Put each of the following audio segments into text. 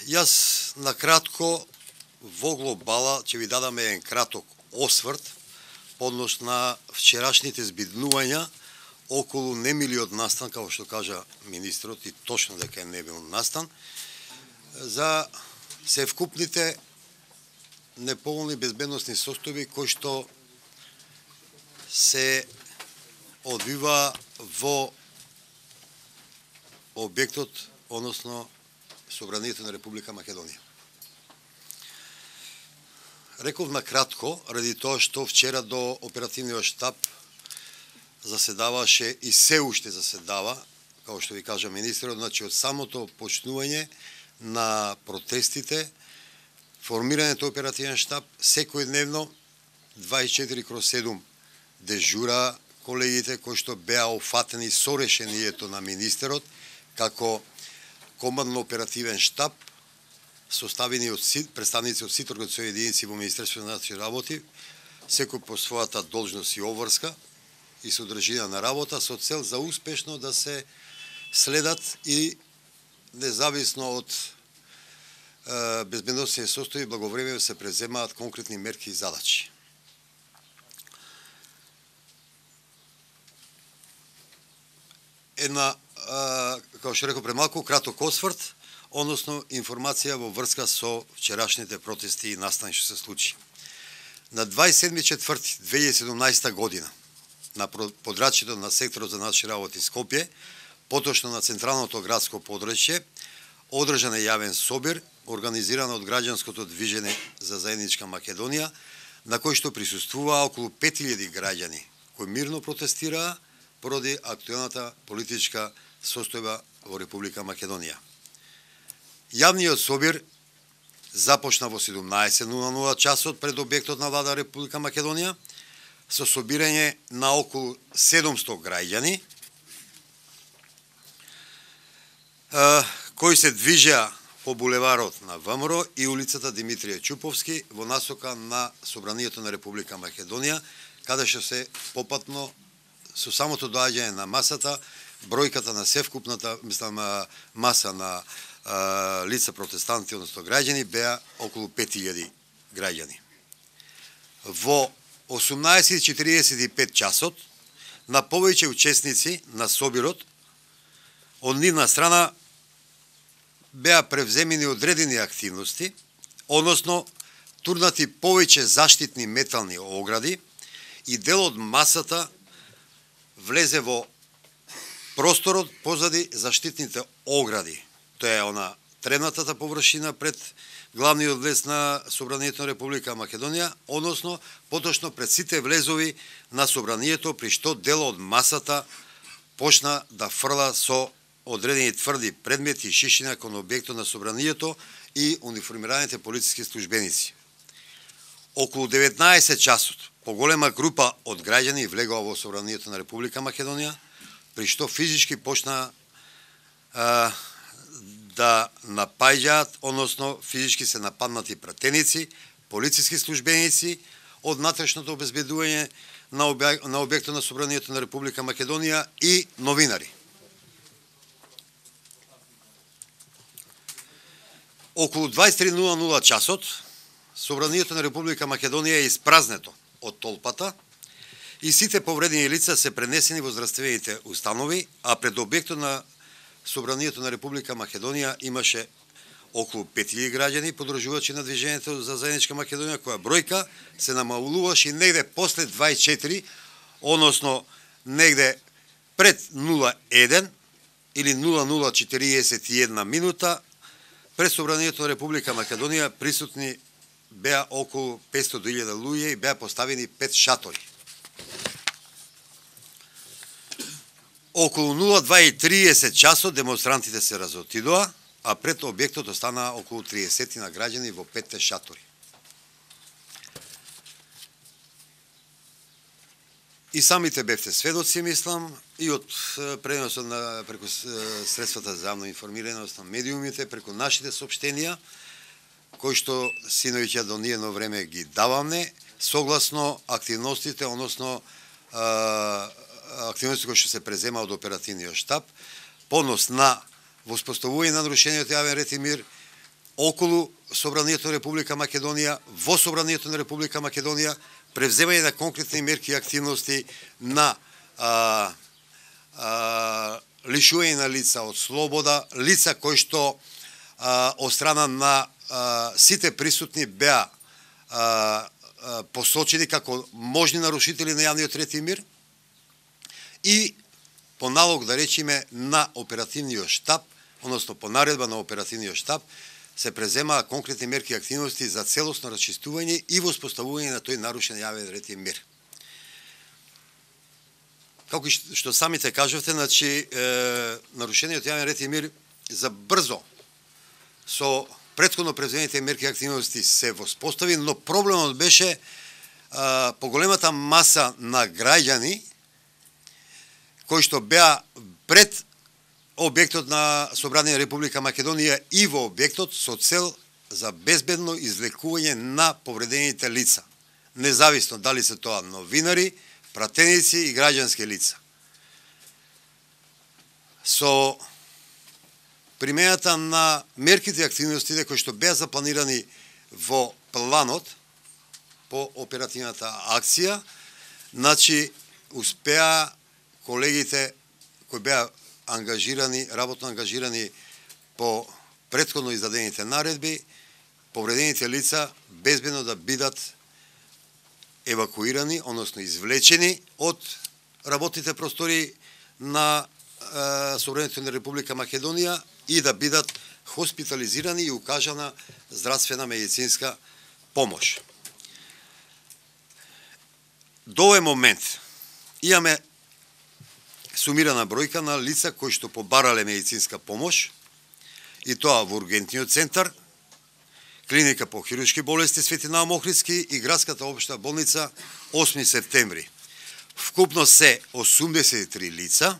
Јас накратко во глобала ќе ви дадам еден краток осврт поднос на вчерашните збиднувања околу немилиот настан, како што кажа министрот, и точно дека е немил настан, за севкупните неповолни безбедносни состојби кои што се одвива во објектот, односно Собранието на Република Македонија. Реков на кратко, ради тоа што вчера до оперативниот штаб заседаваше и се уште заседава, како што ви кажа министерот, значи од самото почнување на протестите, формирањето оперативен штаб, секојдневно 24/7 дежура колегите кои што беа офатени со решението на министерот како командно-оперативен штаб, составени од представници од сите организациони единици во Министерството на внатрешни работи, секој по својата должност и обврска и содржина на работа, со цел за успешно да се следат и независно од безбедносни состојби, благовремено се преземаат конкретни мерки и задачи. Една, како што реков премалку, краток осврт, односно информација во врска со вчерашните протести и настани што се случи. На 27.4.2017 година на подрачјето на секторот за внатрешни работи Скопје, поточно на централното градско подрачје, одржан е јавен собир организиран од граѓанското движење за заедничка Македонија, на кој што присуствуваа околу 5000 граѓани кои мирно протестираа поради актуелната политичка состојба во Република Македонија. Јавниот собир започна во 17:00 часот пред објектот на влада Република Македонија со собирање на околу 700 граѓани кои се движеа по булеварот на ВМРО и улицата Димитрije Чуповски во насока на Собранието на Република Македонија, каде што се попатно со самото доаѓање на масата, бројката на севкупната, маса на лица протестанти, односно граѓани, беа околу 5000 граѓани. Во 18:45 часот, на повеќе учесници на собирот, од нивна страна беа превземени одредени активности, односно турнати повеќе заштитни метални огради и дел од масата влезе во просторот позади заштитните огради. Тоа е она тренатата површина пред главниот влез на Собранието на Република Македонија, односно поточно пред сите влезови на Собранието, при што дел од масата почна да фрла со одредени тврди предмети и шишина кон објектот на Собранието и униформираните полициски службеници. Околу 19 часот поголема група од граѓани влегоа во Собранието на Република Македонија, при што физички почна да напаѓаат, односно физички се нападнати пратеници, полициски службеници од внатрешното обезбедување на објектот на Собранието на Република Македонија и новинари. Околу 23:00 часот, Собранието на Република Македонија е испразнето од толпата и сите повредени лица се пренесени во здравствените установи, а пред објектот на Собранието на Република Македонија имаше околу 5000 граѓани, подржувачи на движењето за заедничка Македонија, која бројка се намалуваше и негде после 24, односно негде пред 01 или 00:41 минута, пред Собранието на Република Македонија присутни беа околу 500.000 луѓе и беа поставени 5 шатори. Околу 02:30 часот демонстрантите се разотидоа, а пред објектот останаа околу 30 на граѓани во 5 шатори. И самите бевте сведоци, мислам, и од преносот преку средствата за јавно информираност на медиумите, преку нашите соопштенија, кои што синоќа до ниедно време ги даваме, согласно активностите, односно активности кои што се презема од оперативниот штаб, поднос на воспоставување на нарушението јавен ред и мир околу Собранието на Република Македонија, во Собранието на Република Македонија, превземање на конкретни мерки и активности на лишување на лица од слобода, лица кои што од страна на сите присутни беа посочени како можни нарушители на јавниот ред и мир и по налог, да речеме, на оперативниот штаб, односно по наредба на оперативниот штаб, се преземаа конкретни мерки и активности за целосно расчистување и воспоставување на тој нарушен јавен ред и мир. Како што самите кажавте, значи, нарушениот јавен ред и мир за брзо со претходно преземените мерки и активности се воспостави, но проблемот беше поголемата маса на граѓани кои што беа пред објектот на Собрание на Република Македонија и во објектот со цел за безбедно извлекување на повредените лица, независно дали се тоа новинари, пратеници и граѓански лица. Со примената на мерките и активностите кои што беа запланирани во планот по оперативната акција, значи успеа колегите кои беа ангажирани, работно ангажирани по претходно издадените наредби, повредените лица безбедно да бидат евакуирани, односно извлечени од работните простори на Собранието на Република Македонија и да бидат хоспитализирани и укажана здравствена медицинска помош. До овој момент имаме сумирана бројка на лица кои што побарале медицинска помош, и тоа во ургентниот центар, клиника по хируршки болести Свети Наум Охридски и градската општа болница 8 септември. Вкупно се 83 лица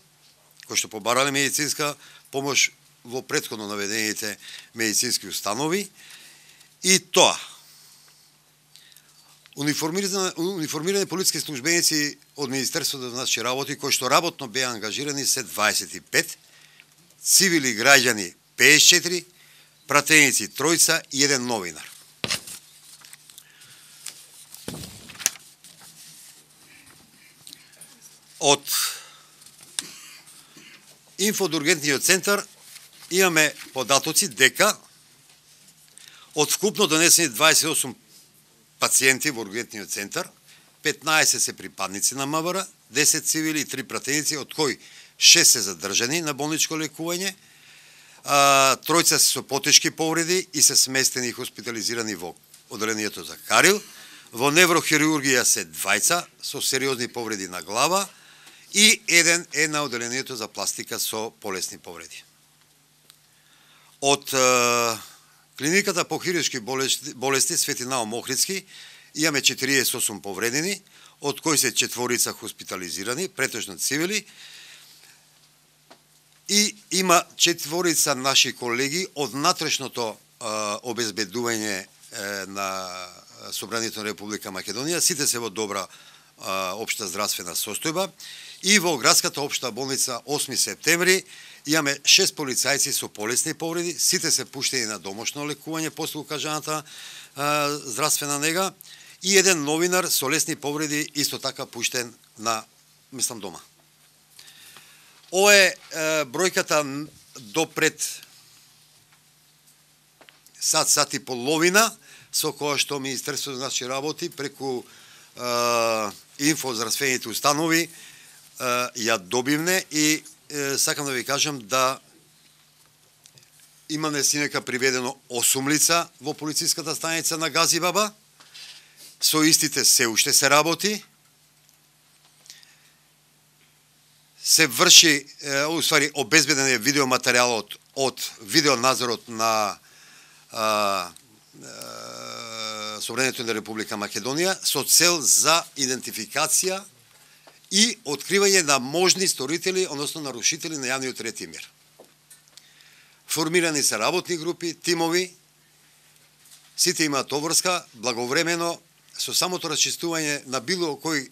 кои што побарале медицинска помош во претходно наведените медицински установи, и тоа униформирани полициски службеници од Министерството за внатрешни работи кои што работно беа ангажирани се 25, цивили граѓани 54, пратеници 3 и 1 новинар. Од инфо од ургентниот центар имаме податоци дека од вкупно донесени 28 пациенти во ургентниот центар, 15 се припадници на МВР, 10 цивили и 3 пратеници, од кои 6 се задржани на болничко лекување, 3 се со потешки повреди и се сместени и хоспитализирани во оделението за Карил. Во неврохирургија се 2 со сериозни повреди на глава и 1 е на оделението за пластика со полесни повреди. Од клиниката по хируршки болести Свети Наум Охридски имаме 48 повредени, од кои се 4 хоспитализирани, претежно цивили, и има 4 наши колеги од натрешното обезбедување на Собранието на Република Македонија, сите се во добра општа здравствена состојба, и во градската општа болница 8 септември имаме 6 полицајци со полесни повреди, сите се пуштени на домашно лекување после укажаната здравствена нега, и 1 новинар со лесни повреди исто така пуштен на, мислам, дома. Ова е бројката до пред сат и половина, со која што Министерството за внатрешни работи преку инфо здравствените установи ја добивне, и сакам да ви кажам да има несинека приведено 8 лица во полициската станица на Газибаба, со истите се уште се работи, се врши, уствари, обезбеден е видеоматеријалот од видеонадзорот на Собранието на Република Македонија со цел за идентификација и откривање на можни сторители, односно нарушители на јавниот ред и мир. Формирани се работни групи, тимови, сите имаат обврска, благовремено, со самото расчистување на било кој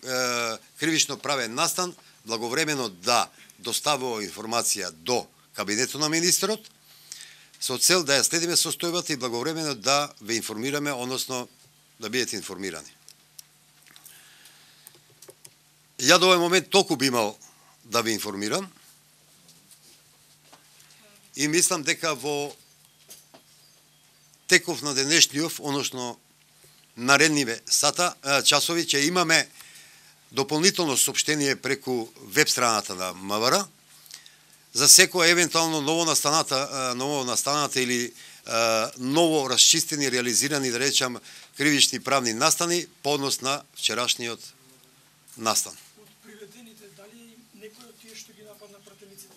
кривично правен настан, благовремено да доставува информација до кабинетот на министрот, со цел да ја следиме состојбата и благовремено да ве информираме, односно да бидете информирани. Ја до овој момент толку би имал да ве информирам и мислам дека во теков на денешниот, односно наредниве часови, ќе имаме дополнително соопштение преку веб страната на МВР за секоја евентуално ново настаната или ново расчистени, реализирани, да речам, кривични правни настани по однос на вчерашниот настан. Од приведените, дали некој од тие што ги нападна пратениците?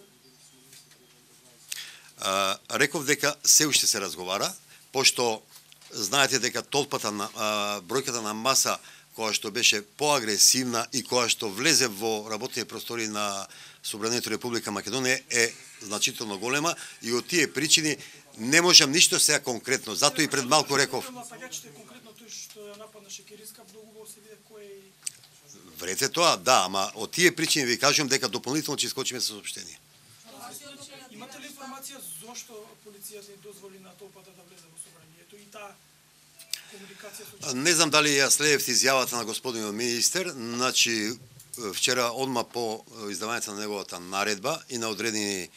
Реков дека се уште се разговара, пошто знаете дека толпата на бројката на маса која што беше поагресивна и која што влезе во работните простори на Собранието Република Македонија е значително голема и од тие причини не можам ништо сега конкретно. Затоа и пред малку реков. Напаѓачите конкретно тој што ја нападнаше Кириска, многу се виде кој е. Врете тоа, да, ама од тие причини ви кажувам дека дополнително ќе искочиме со соопштение. Имате ли информација зошто полицијата им дозволи на толпата да влезе во собранието и таа комуникација со... Не знам дали ја следевте изјавата на господинот министер, значи вчера одма по издавањето на неговата наредба и на одредени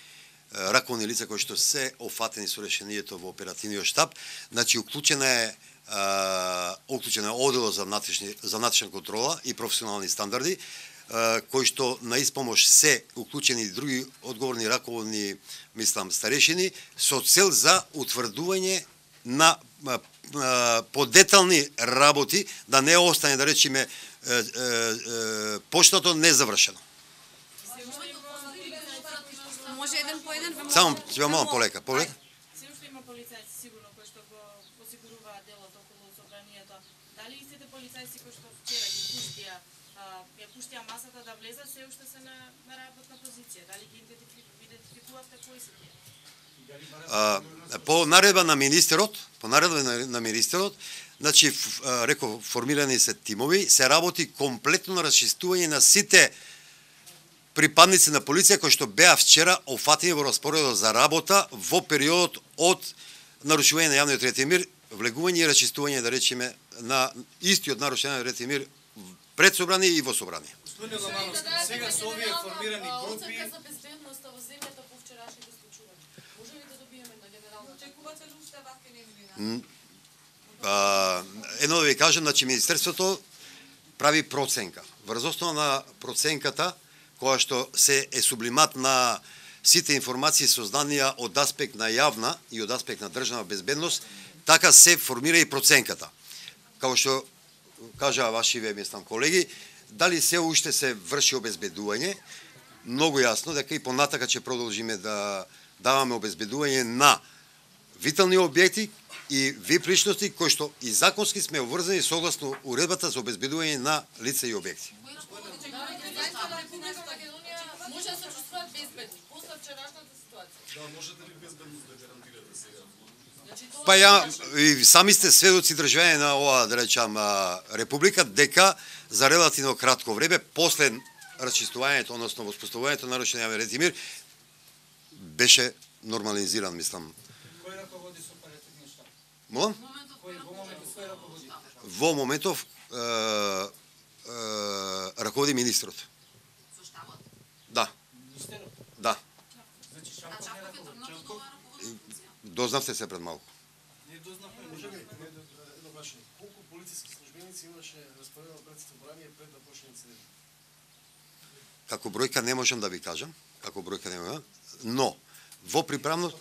раковни лица кои што се офатени со решението во оперативниот штаб, значи уклучена е оделот за натрешна контрола и професионални стандарди, кои што на испомош се уклучени и други одговорни раковни, мислам, старешини, со цел за утврдување на подетални работи, да не остане, да речеме, почнато незавршено. Може еден по еден? Само ќе молам полека, полека. Се уште има полицајци сигурно кои што го осигуруваат делот околу собранието. Дали истите полицајци кои што вчера ги пуштија масата да влезат, се уште се на работна позиција? Дали ги идентификувавте кои се тие? По наредба на министерот, значи реков формирани се тимови, се работи комплетно на расчистување на сите припадници на полиција кои што беа вчера офатени во распоредот за работа во периодот од нарушување на јавниот ред и мир, влегување и расчистување, да речеме, на истиот нарушување на ред и мир пред собрание и во собрание. Господин Ламановски, сега со овие формирани групи... Оценка за безбедноста во земјата по вчерашните случувања. Може ли да добиеме на генерално? Очекувате ли уште вакви невини? Едно да ви кажам, значи Министерството прави проценка. Врз основа на проценката, која што се е сублимат на сите информации сознанија од аспект на јавна и од аспект на државна безбедност, така се формира и проценката. Као што кажаа вашиве, мислам, колеги, дали се уште се врши обезбедување, многу јасно дека и понатака ќе продолжиме да даваме обезбедување на витални објекти и вип личности кои што и законски сме обврзани согласно уредбата за обезбедување на лица и објекти. Може да се чувствуваат безбедни после вчерашната ситуација. Да, можете ли безбедност да гарантирате сега? Па ја и сами сте сведоци државјани на оваа, да речам, република, дека за релативно кратко време после расчистувањето, односно воспоставувањето на нарушен јавен ред и мир, беше нормализиран, мислам. Кој раководи со оперативниот штаб? Молам? Кој во моментот кој раководи? Во моментов раководи министрот. Со штабот? Да, Министерот? да. Значи А Шапов не Чапов е раководи. тргнато нова раководна позиција. Дознавте се пред малку. Не дознавме, може ли? Едно прашање. Колку полициски службеници имаше распоредено пред собрание пред да почне инцидент? Како бројка не можам да ви кажам, но во приправно,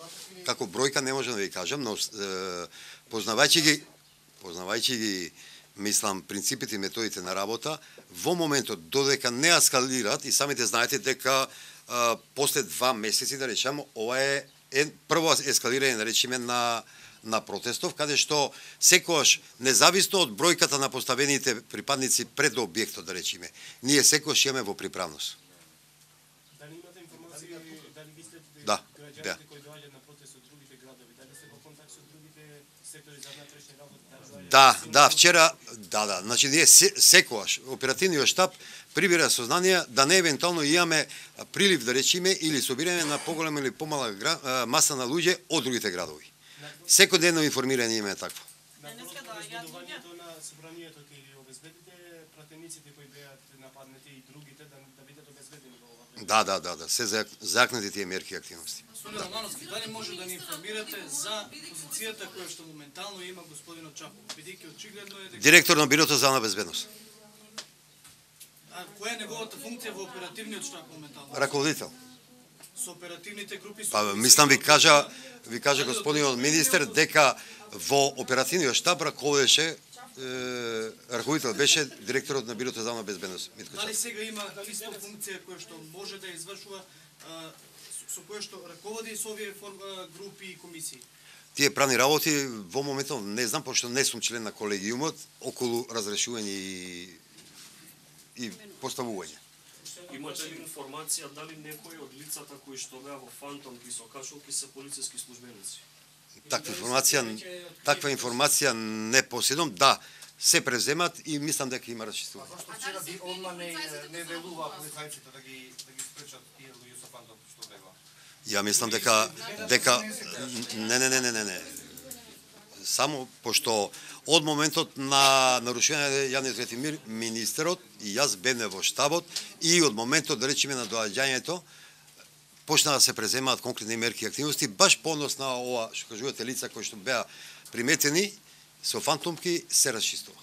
како бројка не можам да ви кажам, но познавајќи ги, мислам, принципите и методите на работа, во моментот додека не ескалираат, и самите знаете дека после 2 месеци, да речем, ова е прво ескалирање, да речеме, на протестов, каде што секојаш, независно од бројката на поставените припадници пред објектот, да речеме, ние секојаш имаме во приправност. Дали имате информации, дали ви следите Да, граѓаните да. кои доаѓаат на протест од другите градови, дали се во контакт со другите сектори за внатрешни работи. Да, вчера, значи ние секогаш оперативниот штаб прибира сознание да не евентуално имаме прилив, да речеме, или собирање на поголема или помала маса на луѓе од другите градови. Секојдневно информирање имаме такво. На обезбедувањето на собранието ќе ги обезбедите пратениците кои беа нападнати и другите да бидат обезбедени во ова време. Да, се заакнати тие мерки и активности. Господин Романовски, дали може да ни информирате за позицијата која што моментално има господинот Чапов, бидејќи очигледно е дека Директор на Бирото за безбедност. А која е неговата функција во оперативниот штаб моментално? Раководител. Со оперативните групи Мислам ви кажа господинот министер дека во оперативниот штаб раководеше раководител беше директорот на Бирото за безбедност Митко Дали Чапов. сега има исто функција која што може да извршува со која што раководи со овие групи и комисии? Тие правни работи во моментот не знам, пошто не сум член на колегиумот околу разрешување и поставување. Имате ли информација дали некои од лицата кои што беа во фантомки со кашулки се полициски службеници? Таква информација не поседам, да, се преземат и мислам дека има расчистување. Зашто вчера би одма не велува полицајците да ги спречат тие луѓе со фантомки што бегува? Ја мислам дека не. Само пошто од моментот на нарушување на јавниот ред и мир, министерот и јас бевме во штабот и од моментот, да речеме, на доаѓањето почна да се преземаат конкретни мерки и активности, баш по однос на ова што кажувате лица кои што беа приметени со фантомки се расчистува.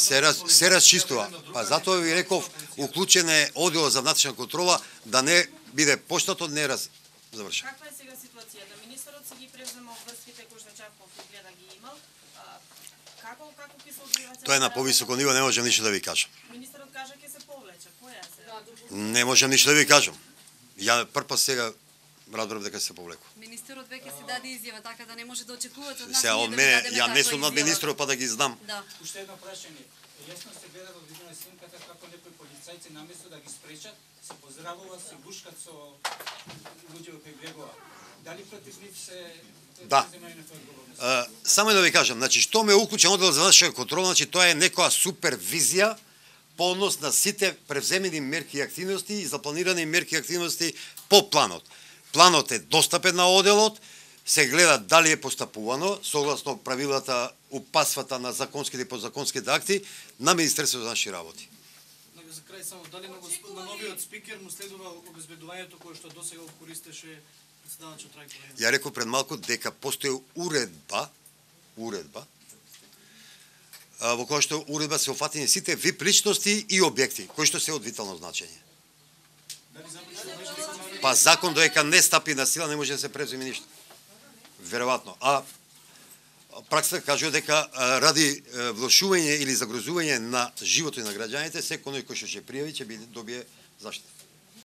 Се расчистува. Па затоа ви реков, уклучен е оддел за внатрешна контрола да не биде поштато не завршен. Каква е сега ситуацијата? Министерот си ги презема обврските кои што Чапов изгледа ги имал. Како ќе се одвива? Тоа е на повисоко ниво, не можам ништо да ви кажам. Министерот кажа ќе се повлече. Која е сега? Не можам ништо да ви кажам. Ја прв сега разбрав дека се повлеку. Министерот веќе си даде изјава, така да не може да очекувате од нас. Сега од мене, ја не сум над министрот па да ги знам. Да. Уште едно прашање. Јасно се гледа во видео снимката како некои полицајци наместо да ги спречат, се поздравуваат, се гушкат со луѓе кои бегуваат. Дали против нив се земање на одговорност? Само да ви кажам, значи што ме уклучен оддел за внатрешна контрола, значи тоа е некоја супервизија по однос на сите превземени мерки и активности и запланирани мерки и активности по планот. Планот е достапен на одделот, се гледа дали е постапувано согласно правилата, упасвата на законските и подзаконските акти на Министерството за наши работи. За крај само, дали на новиот спикер му следува обезбедувањето кое што досега го користеше председавачот Трајко Левин? Ја реков пред малку дека постои уредба во која што уредба се офатени сите вип личности и објекти кои што се од витално значење. Па закон доека не стапи на сила не може да се преземе ништо. Веројатно. А праксата кажува дека ради влошување или загрозување на животот на граѓаните, секој кој што ќе пријави ќе добие заштита.